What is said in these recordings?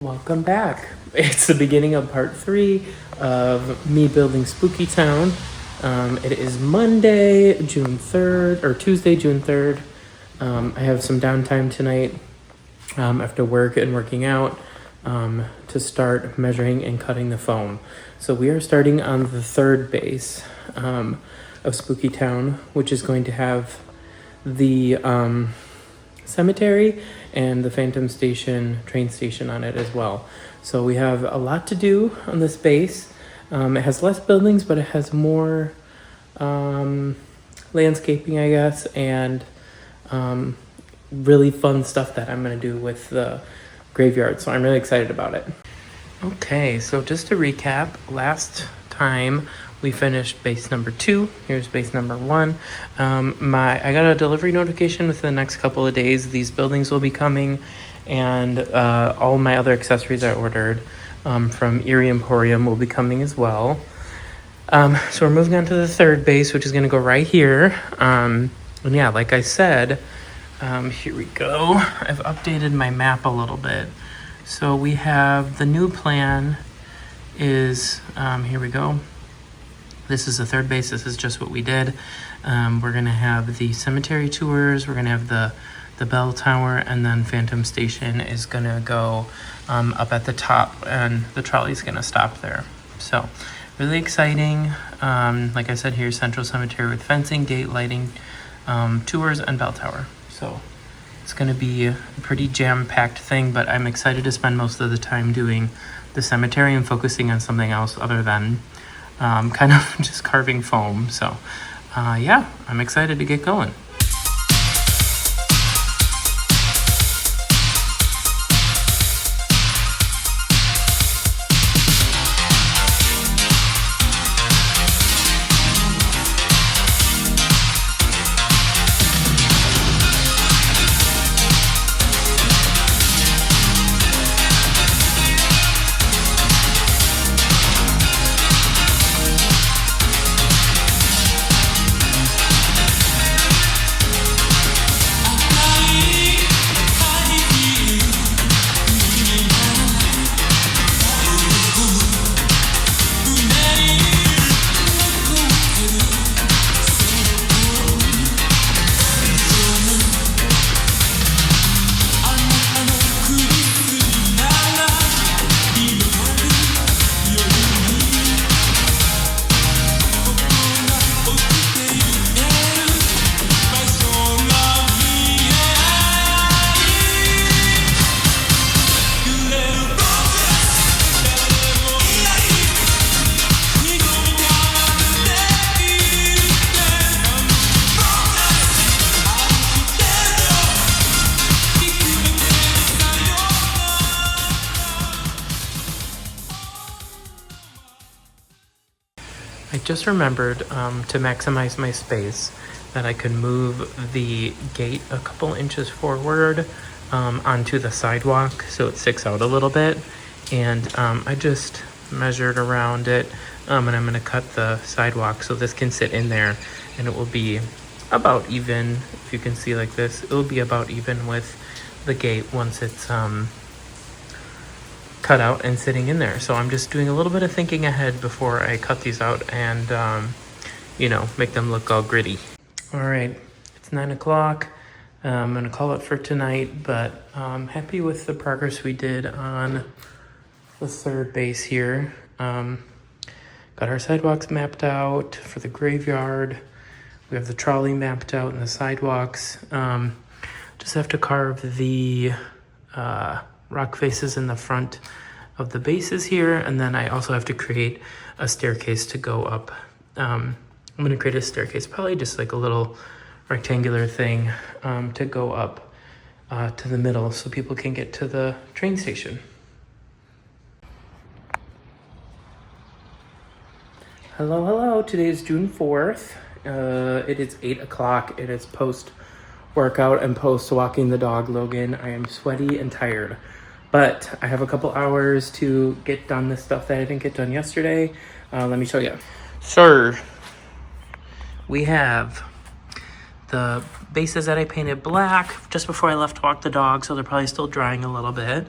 Welcome back. It's the beginning of part 3 of me building Spookytown. It is Monday, June 3rd, or Tuesday, June 3rd. I have some downtime tonight after work and working out to start measuring and cutting the foam. So we are starting on the third base of Spookytown, which is going to have the cemetery and the Phantom Station train station on it as well. So we have a lot to do on this base. It has less buildings, but it has more landscaping, I guess, and really fun stuff that I'm going to do with the graveyard. So I'm really excited about it. Okay, so just to recap, last time we finished base number 2. Here's base number 1. I got a delivery notification within the next couple of days. These buildings will be coming, and all my other accessories I ordered from Erie Emporium will be coming as well. So we're moving on to the third base, which is going to go right here. And yeah, like I said, here we go. I've updated my map a little bit. So we have the new plan is, here we go. This is the third base. This is just what we did. We're going to have the cemetery tours. We're going to have the bell tower, and then Phantom Station is going to go up at the top, and the trolley's going to stop there. So really exciting. Like I said, here's Central Cemetery with fencing, gate lighting, tours, and bell tower. So it's going to be a pretty jam-packed thing, but I'm excited to spend most of the time doing the cemetery and focusing on something else other than kind of just carving foam. So yeah, I'm excited to get going. I just remembered to maximize my space that I could move the gate a couple inches forward onto the sidewalk so it sticks out a little bit. And I just measured around it, and I'm going to cut the sidewalk so this can sit in there, and it will be about even. If you can see like this, it will be about even with the gate once it's cut out and sitting in there. So I'm just doing a little bit of thinking ahead before I cut these out and make them look all gritty. All right, it's 9 o'clock. I'm gonna call it for tonight, but I'm happy with the progress we did on the third base here. Got our sidewalks mapped out for the graveyard. We have the trolley mapped out and the sidewalks. Just have to carve the rock faces in the front of the bases here, and then I also have to create a staircase to go up. I'm going to create a staircase, probably just like a little rectangular thing to go up to the middle so people can get to the train station. Hello, today is June 4th. It is 8 o'clock. It is post-workout and post-walking the dog, Logan. I am sweaty and tired. But I have a couple hours to get done the stuff that I didn't get done yesterday. Let me show you. So we have the bases that I painted black just before I left to walk the dog, so they're probably still drying a little bit.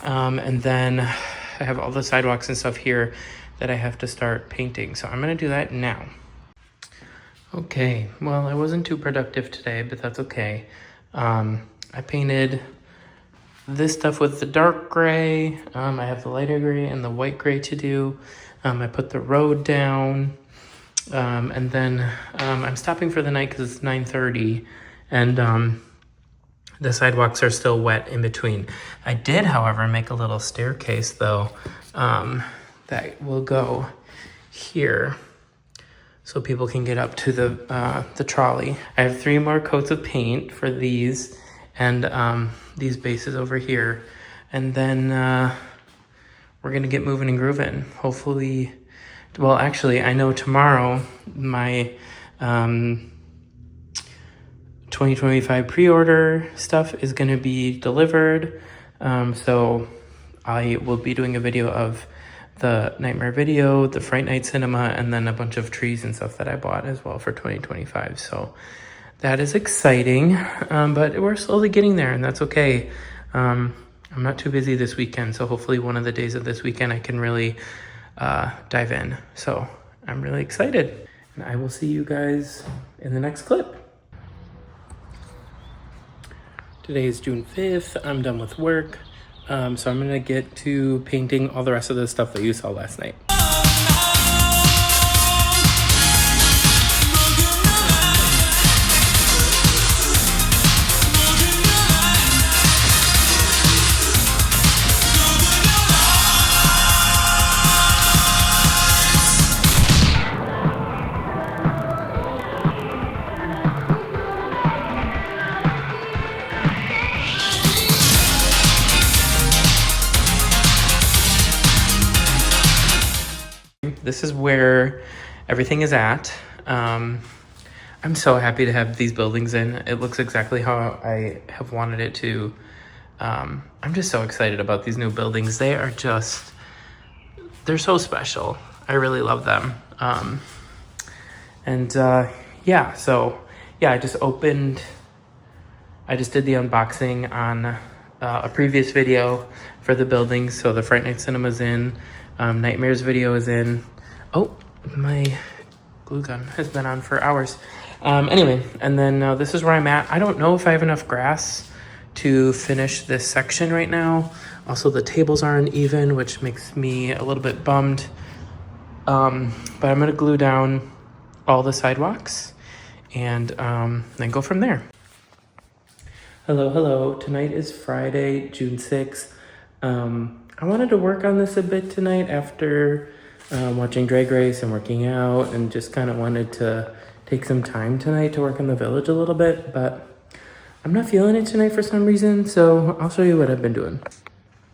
And then I have all the sidewalks and stuff here that I have to start painting. So I'm gonna do that now. Okay, well, I wasn't too productive today, but that's okay. I painted this stuff with the dark gray. I have the lighter gray and the white gray to do. I put the road down. And then I'm stopping for the night because it's 9:30 and the sidewalks are still wet in between. I did, however, make a little staircase though that will go here so people can get up to the trolley. I have 3 more coats of paint for these and these bases over here. And then we're gonna get moving and grooving. Hopefully, well, actually, I know tomorrow my 2025 pre-order stuff is gonna be delivered. So I will be doing a video of the Nightmare video, the Fright Night Cinema, and then a bunch of trees and stuff that I bought as well for 2025. So that is exciting, but we're slowly getting there and that's okay. I'm not too busy this weekend, so hopefully one of the days of this weekend I can really dive in. So I'm really excited and I will see you guys in the next clip. Today is June 5th. I'm done with work. So I'm gonna get to painting all the rest of the stuff that you saw last night. This is where everything is at. I'm so happy to have these buildings in. It looks exactly how I have wanted it to. I'm just so excited about these new buildings. They're so special. I really love them. Yeah, so yeah, I just did the unboxing on a previous video for the buildings. So the Fright Night Cinema's in, Nightmares video is in. Oh, my glue gun has been on for hours. Anyway, and then this is where I'm at. I don't know if I have enough grass to finish this section right now. Also, the tables aren't even, which makes me a little bit bummed. But I'm gonna glue down all the sidewalks and then go from there. Hello. Tonight is Friday, June 6th. I wanted to work on this a bit tonight after watching Drag Race and working out, and just kind of wanted to take some time tonight to work on the village a little bit, but I'm not feeling it tonight for some reason, so I'll show you what I've been doing.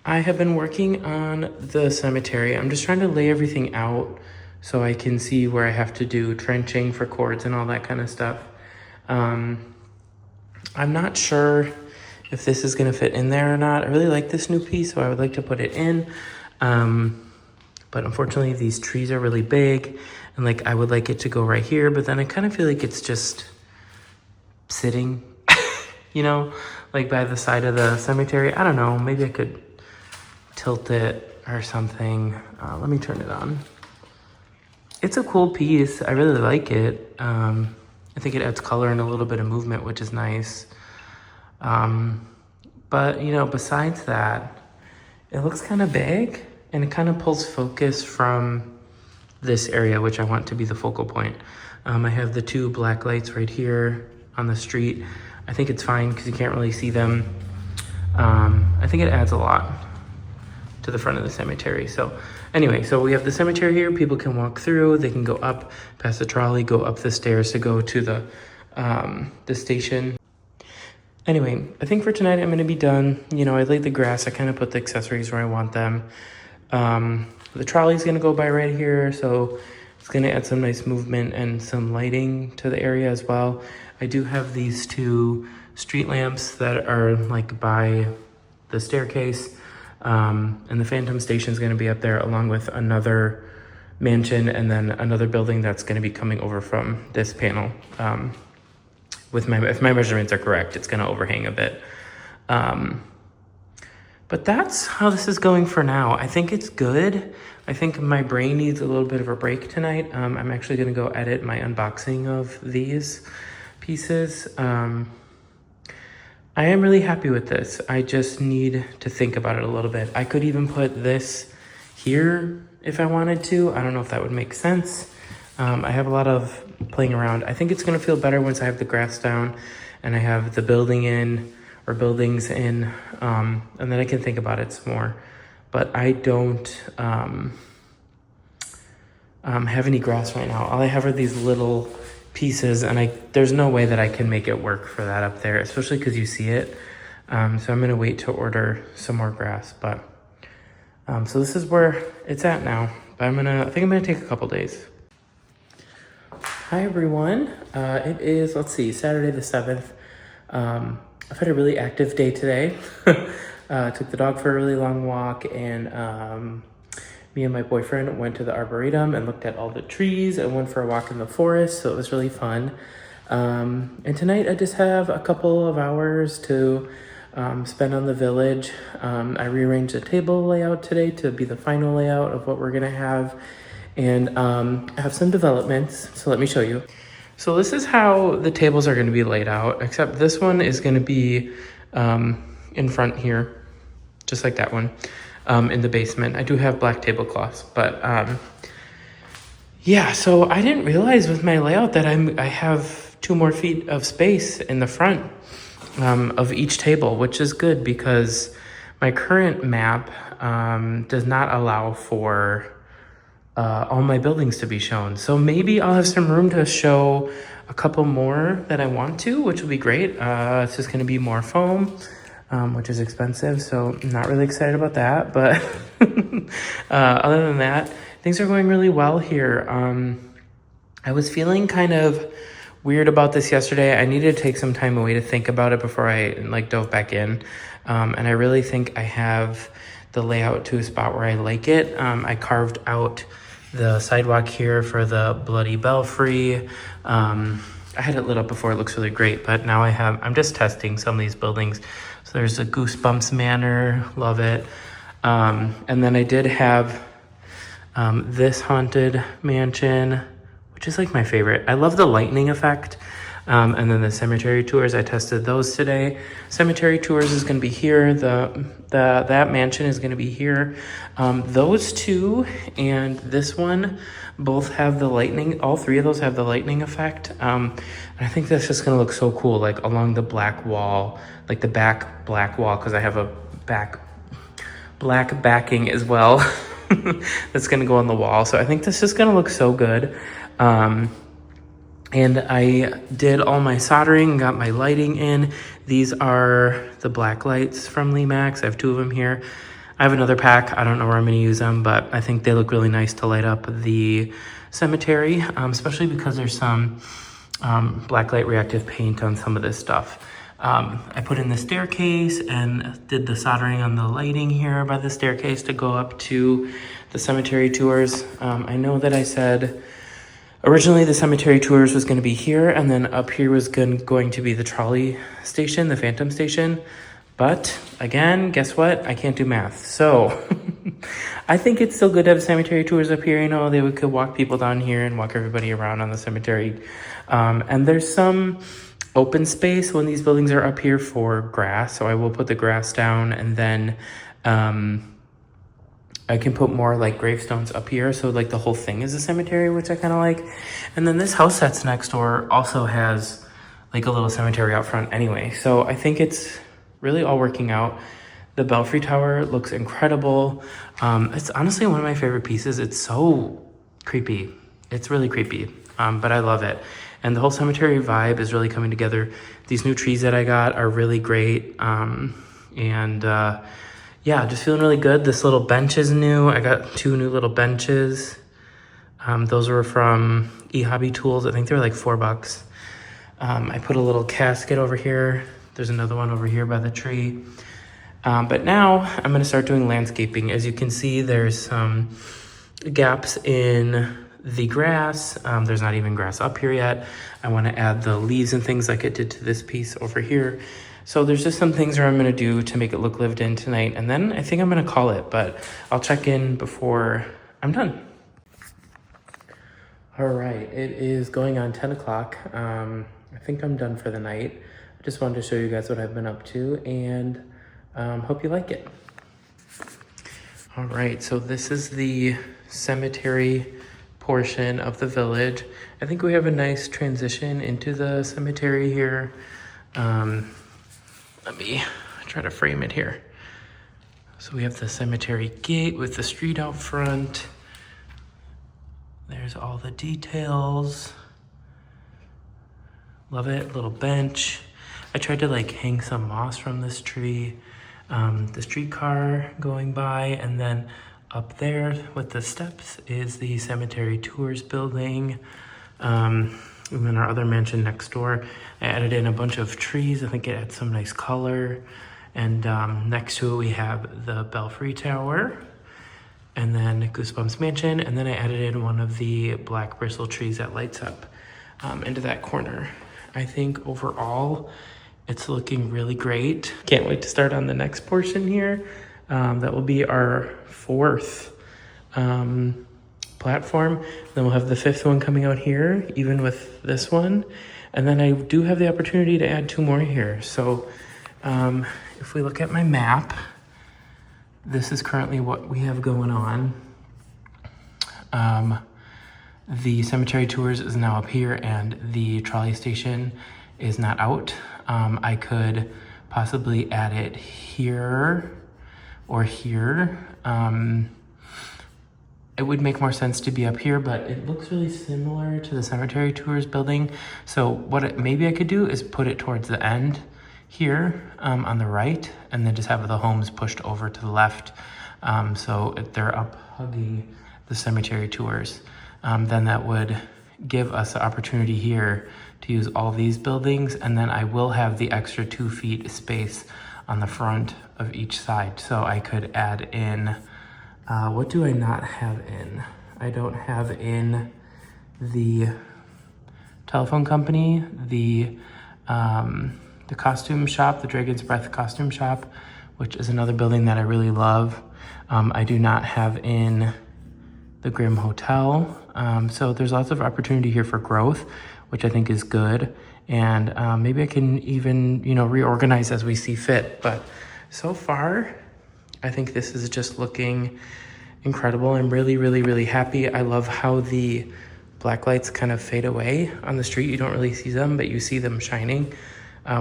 I have been working on the cemetery. I'm just trying to lay everything out so I can see where I have to do trenching for cords and all that kind of stuff. I'm not sure if this is gonna fit in there or not. I really like this new piece, so I would like to put it in. But unfortunately these trees are really big and like I would like it to go right here, but then I kind of feel like it's just sitting, you know, like by the side of the cemetery. I don't know, maybe I could tilt it or something. Let me turn it on. It's a cool piece. I really like it. I think it adds color and a little bit of movement, which is nice. But you know, besides that, it looks kind of big. And it kind of pulls focus from this area, which I want to be the focal point. I have the 2 black lights right here on the street. I think it's fine because you can't really see them. I think it adds a lot to the front of the cemetery. So anyway, so we have the cemetery here. People can walk through. They can go up past the trolley, go up the stairs to go to the station. Anyway, I think for tonight I'm gonna be done. You know, I laid the grass. I kind of put the accessories where I want them. The trolley's gonna go by right here, so it's gonna add some nice movement and some lighting to the area as well. I do have these 2 street lamps that are like by the staircase, and the Phantom Station is gonna be up there along with another mansion and then another building that's gonna be coming over from this panel. If my measurements are correct, it's gonna overhang a bit. But that's how this is going for now. I think it's good. I think my brain needs a little bit of a break tonight. I'm actually gonna go edit my unboxing of these pieces. I am really happy with this. I just need to think about it a little bit. I could even put this here if I wanted to. I don't know if that would make sense. I have a lot of playing around. I think it's gonna feel better once I have the grass down and I have the buildings in, and then I can think about it some more. But I don't have any grass right now. All I have are these little pieces, and there's no way that I can make it work for that up there, especially because you see it. So I'm gonna wait to order some more grass, but so this is where it's at now. But I think I'm gonna take a couple days. Hi everyone, it is, let's see, Saturday the 7th. I've had a really active day today. Took the dog for a really long walk, and me and my boyfriend went to the Arboretum and looked at all the trees and went for a walk in the forest, so it was really fun. And tonight I just have a couple of hours to spend on the village. I rearranged the table layout today to be the final layout of what we're gonna have, and I have some developments, so let me show you. So this is how the tables are gonna be laid out, except this one is gonna be in front here, just like that one. In the basement. I do have black tablecloths, but yeah, so I didn't realize with my layout that I have 2 more feet of space in the front of each table, which is good because my current map does not allow for all my buildings to be shown. So maybe I'll have some room to show a couple more that I want to, which will be great. It's just gonna be more foam. Which is expensive, so I'm not really excited about that, but other than that, things are going really well here. I was feeling kind of weird about this yesterday. I needed to take some time away to think about it before I dove back in, and I really think I have the layout to a spot where I like it. I carved out the sidewalk here for the Bloody Belfry. I had it lit up before, it looks really great, but now I'm just testing some of these buildings. So there's a Goosebumps Manor, love it. And then I did have this Haunted Mansion, which is like my favorite. I love the lightning effect. And then the Cemetery Tours, I tested those today. Cemetery Tours is gonna be here. That mansion is gonna be here. Those two and this one both have the lightning, all 3 of those have the lightning effect. And I think that's just gonna look so cool, like along the black wall, like the back black wall, because I have a black backing as well. That's gonna go on the wall. So I think this is gonna look so good. And I did all my soldering, got my lighting in. These are the black lights from Lemax. I have 2 of them here. I have another pack. I don't know where I'm gonna use them, but I think they look really nice to light up the cemetery, especially because there's some black light reactive paint on some of this stuff. I put in the staircase and did the soldering on the lighting here by the staircase to go up to the cemetery tours. I know that I said originally the cemetery tours was going to be here, and then up here was going to be the trolley station, the Phantom station. But again, guess what? I can't do math. So I think it's still good to have cemetery tours up here. You know, they could walk people down here and walk everybody around on the cemetery. And there's some open space when these buildings are up here for grass. So I will put the grass down, and then I can put more like gravestones up here. So like the whole thing is a cemetery, which I kind of like. And then this house that's next door also has like a little cemetery out front anyway. So I think it's really all working out. The Belfry Tower looks incredible. It's honestly one of my favorite pieces. It's so creepy. It's really creepy, but I love it. And the whole cemetery vibe is really coming together. These new trees that I got are really great. Yeah, just feeling really good. This little bench is new. I got 2 new little benches. Those were from eHobby Tools. I think they were like $4. I put a little casket over here. There's another one over here by the tree. But now I'm gonna start doing landscaping. As you can see, there's some gaps in the grass. There's not even grass up here yet. I wanna add the leaves and things like I did to this piece over here. So there's just some things that I'm gonna do to make it look lived in tonight, and then I think I'm gonna call it, but I'll check in before I'm done. All right, it is going on 10 o'clock. I think I'm done for the night. I just wanted to show you guys what I've been up to, and hope you like it. All right, so this is the cemetery portion of the village. I think we have a nice transition into the cemetery here. Let me try to frame it here. So we have the cemetery gate with the street out front. There's all the details. Love it, little bench. I tried to like hang some moss from this tree. The streetcar going by, and then up there with the steps is the Cemetery Tours building. And then our other mansion next door, I added in a bunch of trees. I think it adds some nice color. And next to it, we have the Belfry Tower, and then Goosebumps Mansion. And then I added in one of the black bristle trees that lights up into that corner. I think overall, it's looking really great. Can't wait to start on the next portion here. That will be our 4th platform. Then we'll have the 5th one coming out here, even with this one. And then I do have the opportunity to add 2 more here. So if we look at my map, this is currently what we have going on. The cemetery tours is now up here, and the trolley station is not out. I could possibly add it here or here. It would make more sense to be up here, but it looks really similar to the cemetery tours building. So maybe I could do is put it towards the end here on the right, and then just have the homes pushed over to the left. So they're up hugging the cemetery tours. Then that would give us the opportunity here to use all these buildings, and then I will have the extra 2 feet space on the front of each side. So I could add in, what do I not have in? I don't have in the telephone company, the costume shop, the Dragon's Breath costume shop, which is another building that I really love. I do not have in the Grimm Hotel. So there's lots of opportunity here for growth, which I think is good. And maybe I can even, reorganize as we see fit. But so far, I think this is just looking incredible. I'm really, really, really happy. I love how the black lights kind of fade away on the street. You don't really see them, but you see them shining,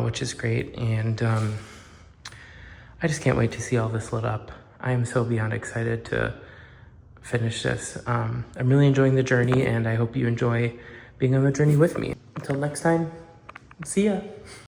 which is great. And I just can't wait to see all this lit up. I am so beyond excited to finish this. I'm really enjoying the journey, and I hope you enjoy being on the journey with me. Until next time, see ya.